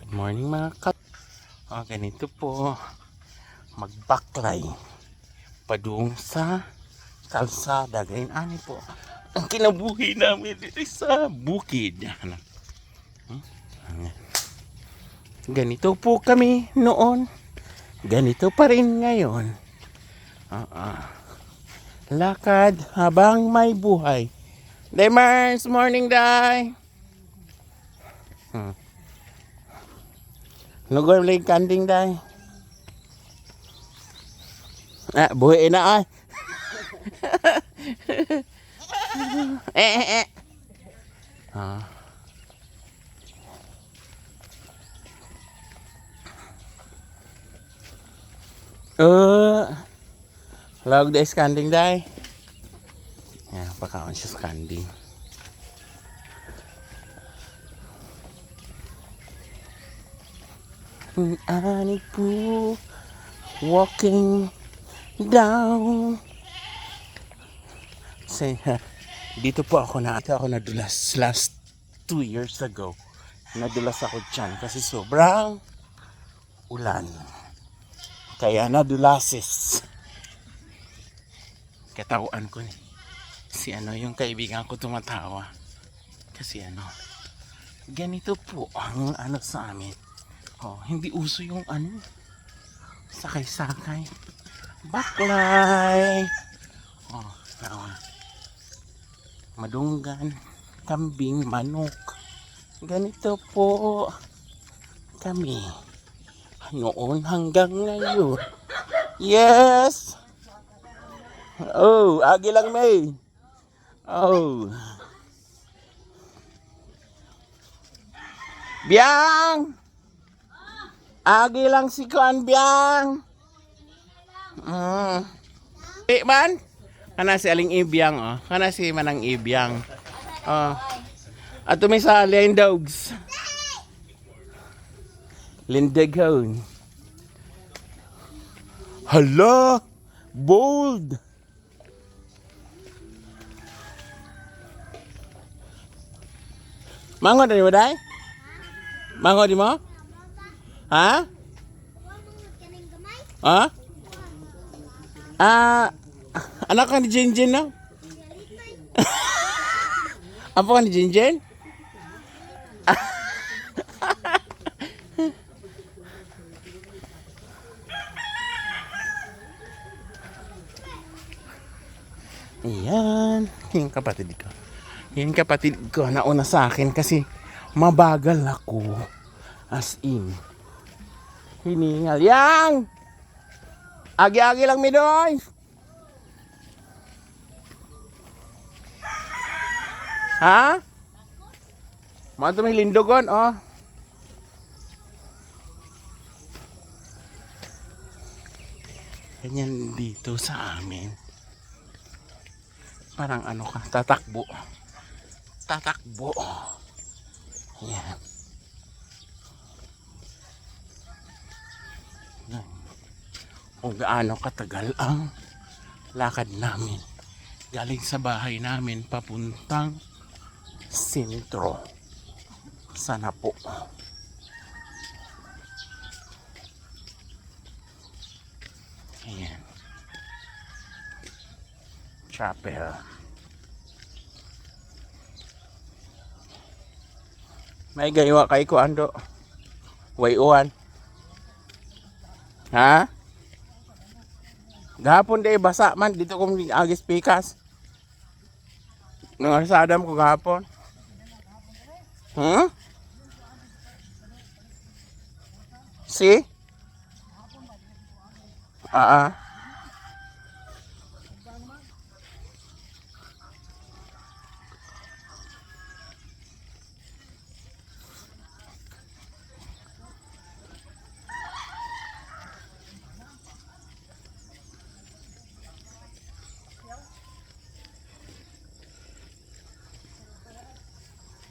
Good morning mga ganito po. Magbaklay padung sa kalsada. Ganyan ani po ang kinabuhi namin dito sa bukid. Ganito po kami noon. Ganito pa rin ngayon. Lakad habang may buhay. Demars, morning day. Nugol lagi kanding day. Buhay na ay. Log day skanding day. Pakaon siya skanding. Ani po walking down. Dito po ako nadulas last 2 years ago. Nadulas ako dyan kasi sobrang ulan. Kaya nadulasis. Katawaan ko ni si yung kaibigan ko tumatawa. Kasi ganito po ang sa amin. Hindi uso yung sakay-sakay. Baklay. Madunggan, kambing, manok. Ganito po kami noon hanggang ngayon. Yes. Agi lang may. Biang. Agi lang si Kuan Biang. Man. Kana si Aling Ibiang Kana si Manang Ibiang. Ato may sa Lindogs. Lindagon. Hala! Bold! Mango na mo day? Mango di mo? Ha? Anak ka ni Jinjin no? Apa ka ni Jinjin? Ayan, yung kapatid ko. Yung kapatid ko nauna sa akin kasi mabagal ako. As in. Hiningal. Yang! Agi-agi lang mi doy. Ha? Mato may lindogon, Ganyan dito sa amin. Parang ka, tatakbo. Tatakbo. Yan. Kung gaano katagal ang lakad namin. Galing sa bahay namin papuntang sentro. Sana po. Ayan. Chapel. May gaywa kay ko ando. Wayuan. Ha? Gahapon day basa man dito kung agis pikas. Nung asadam ko gahapon. Si?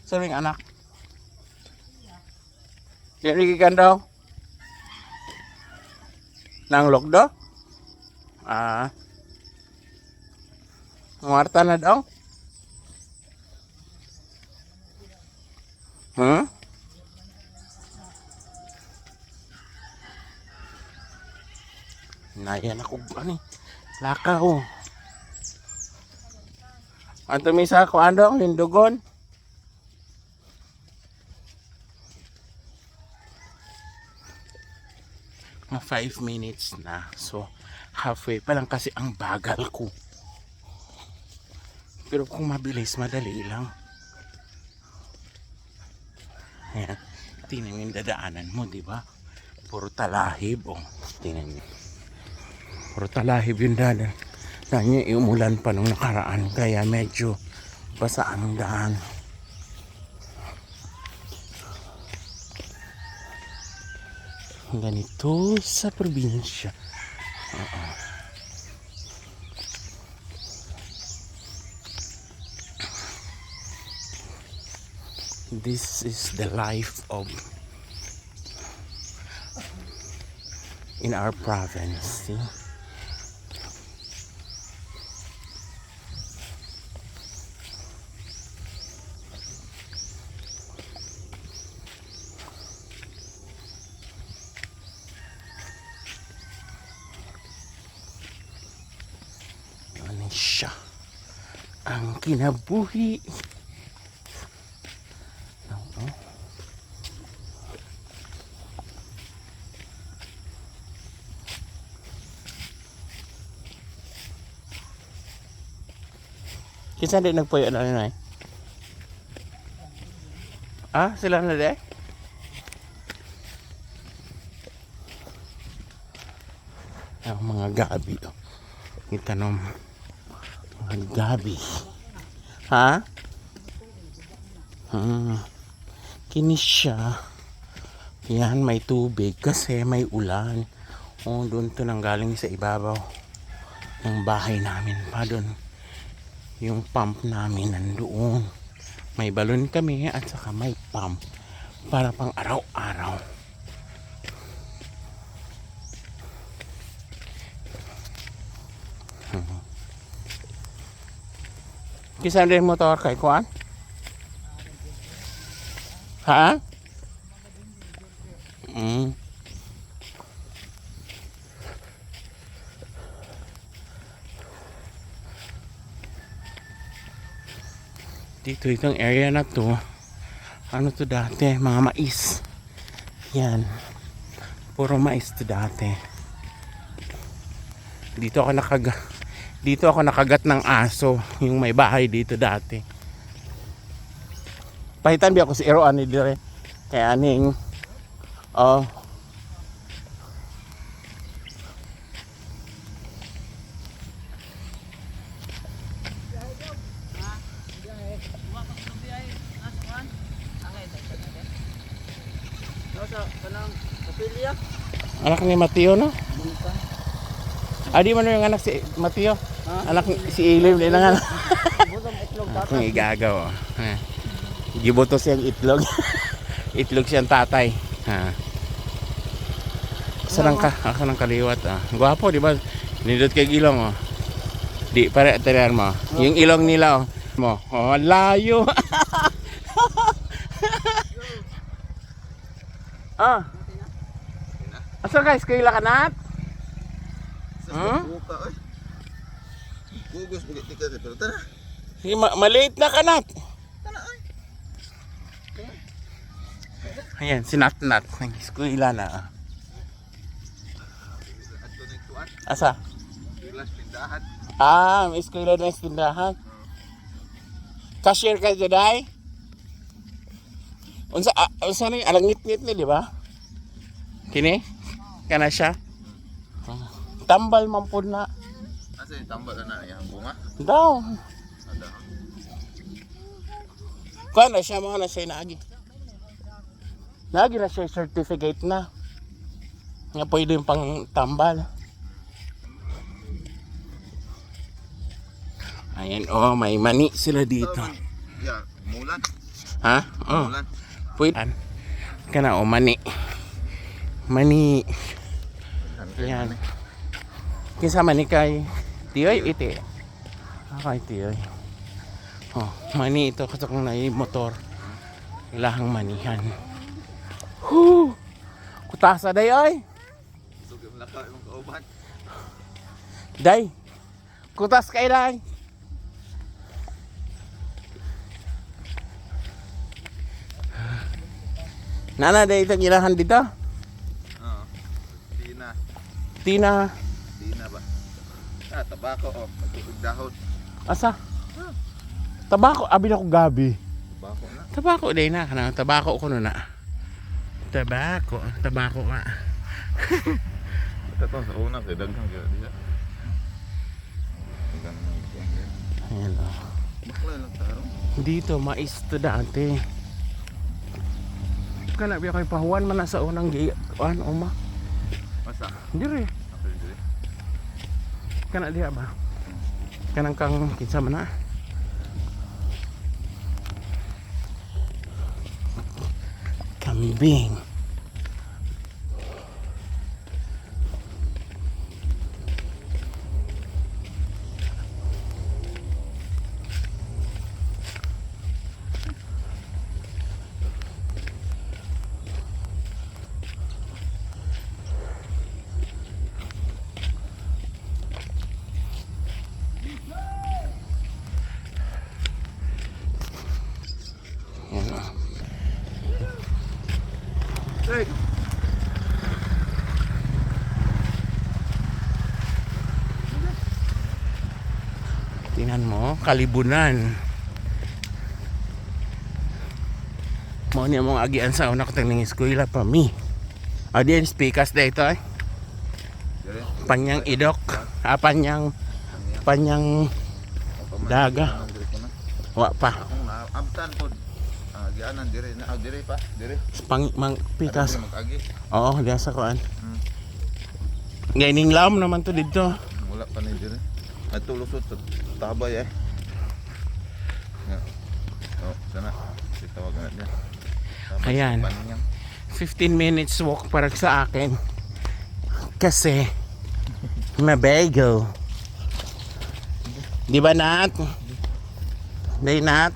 Saring anak. Kiri kan daw. Nang logdo? Marta na daw? Nayan ako, ano lakaw. Ang tumisa ko, ano, lindugon. Mga 5 minutes na. So, halfway pa lang kasi ang bagal ko. Pero kung mabilis, madali lang. Ayan. Tingnan yung dadaanan mo, di ba? Puro talahib. Oh, tingnan nyo. Puro talahib yung daan. Dahil niya, umulan pa nung nakaraan. Kaya medyo basaan ang daan. Ganito sa probinsya. This is the life of in our province. See? Ano siya? Ang kinabuhi. Kinsa din nagpuyo na rin ay? Ah, sila na din? Ang mga gabi. Oh. Kita nung mga gabi. Ha? Kini siya. Yan, may tubig kasi may ulan. Oh, doon to nanggaling sa ibabaw ng bahay namin pa doon. Yung pump namin nandoon. May balon kami at saka may pump para pang araw-araw. Kisan rin motor kay Kuan? Ha? Dito itong area na to, ano to dati, mga mais. Yan, puro mais to dati. Dito ako nakagat ng aso, yung may bahay dito dati. Pahitan bi ako si Ero ani dire. Kaya aning anak ni Mateo, no? Adi man yung anak si Mateo. Anak si Ilim din nga. Akong igagaw. Giboto siyang itlog. Itlog siyang tatay. Sarang kaliwat. Gwapo, di ba? Nindot kay ilong, oh. Di pare tarihan mo. Yung ilong nila, oh. Oh, layo. Asa guys, kayo lakanat? Gugos bigit tiket pero tara. Maliit na kanat. Ayan, sinat-nat. Eskwela na. Asa? Tindahan. May eskwela na tindahan. Cashier ka dyan, unsa ni alang ngit-ngit ni, di ba? Kini? Kana siya? Tambal man po na. Asa yung tambal na yung bunga? Daw. Ada. Kuha na siya, mga na siya naagi. Naagi na siya certificate na. Nga pwede yung pang tambal. Ayan, may mani sila dito. Yeah, mulan. Ha? Mulan. Pwede. Kana, mani. Mani. Ayan. Kinsa mani kay Tiyoy, iti. Kay Tiyoy. Mani ito. Katakong na yung motor. Ilahang manihan. Kutasa day ay. Sugim lakaw yung kauban. Day, kutas kay day. Nana, day itong ilahan dito. Oo. Tina. Tina, Tina ba? Ah, tabako oh. Pagtubig dahon. asa? Tabako, abi na ko gabi. Tabako na. Tabako, day na. Kanang tabako ko na. Tabako nga. Ito sa una kay daghang gyud diha. Daghang na gyud. Ayan o. Bakla lang taro. Dito, mais to dati. Kana biya kay pahuwan man na sa unang gian uma. Masa? Dire. Ako dire. Kana diha ba? Kanang kang kinsa man na. Kambing. Yan o. Hey. Tingnan mo, kalibunan. Mao ni among agian sa una ko tangning eskwela pa mi. Adiyan speakers dito eh. Dire. Panyang idok, panyang daga. Dire ko na. Wa pa. Akong naabtan pod. Gianan dire na dire pa, dire. Pang mang pikas. Mag-agi. Oo, diya sa kuan. Gaining lam naman to dito. Wala pa ni dire. At tulusot sa tabay eh. Ya. Oh, sana. Sitawag na niya. Tabay Ayan. sa Banyang. 15 minutes walk para sa akin. Kasi mabago. Di ba Nat? Day Nat?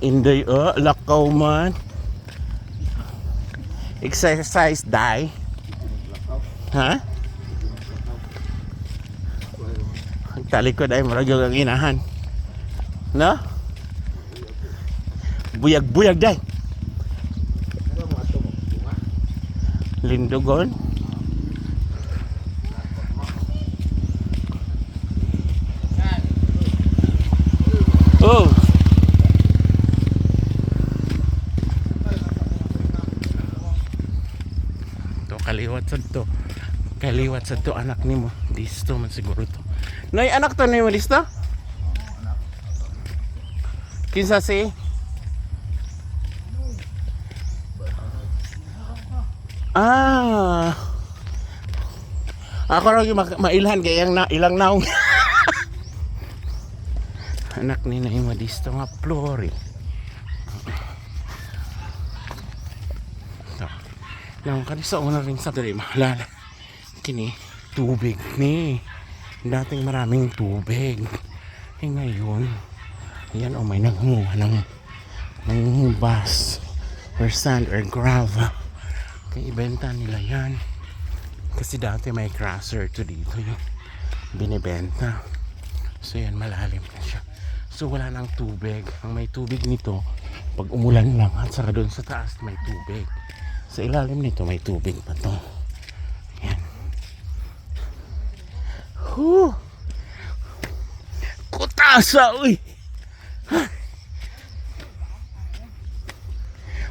Inday lakaw man. Exercise day. Ha? Talikod ay maragyo ang inahan. No? Buyag-buyag day. Lindogon. Oh. To kaliwat sad to. Kaliwat sad to anak nimo. Disto man siguro to. Noy anak to nimo disto? Kinsa si? Ah. Ako ra mailhan kay ilang naong. Anak ni na imo disto nga Flori. To. Nang kanisa una ring sa diri mahalala. Kini tubig ni. Dating maraming tubig. Ngayon, yan o may nangunguha ng bus or sand or gravel. Kaya ibenta nila yan. Kasi dati may crusher to dito yung binibenta. So yan, malalim na siya. So wala nang tubig. Ang may tubig nito, pag umulan lang at saka doon sa taas may tubig. Sa ilalim nito may tubig pa to. Yan. Kutasa, uy!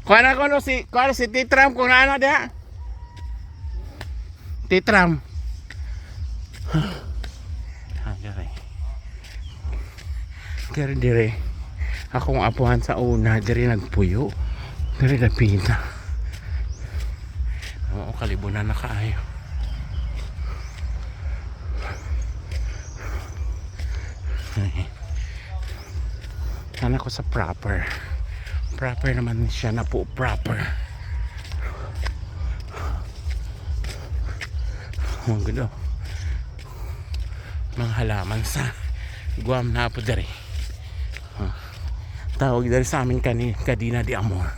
Kuha na ko no si Titram kung naano diha. Titram. Kaya dire akong apuhan sa una dire nagpuyo. Dire napita. Oo, kalibunan na kaayo. Sana ko sa proper naman siya na po proper. Ang gulo mga halaman sa Guam na po dari. Tawag dari sa amin kadina di amor.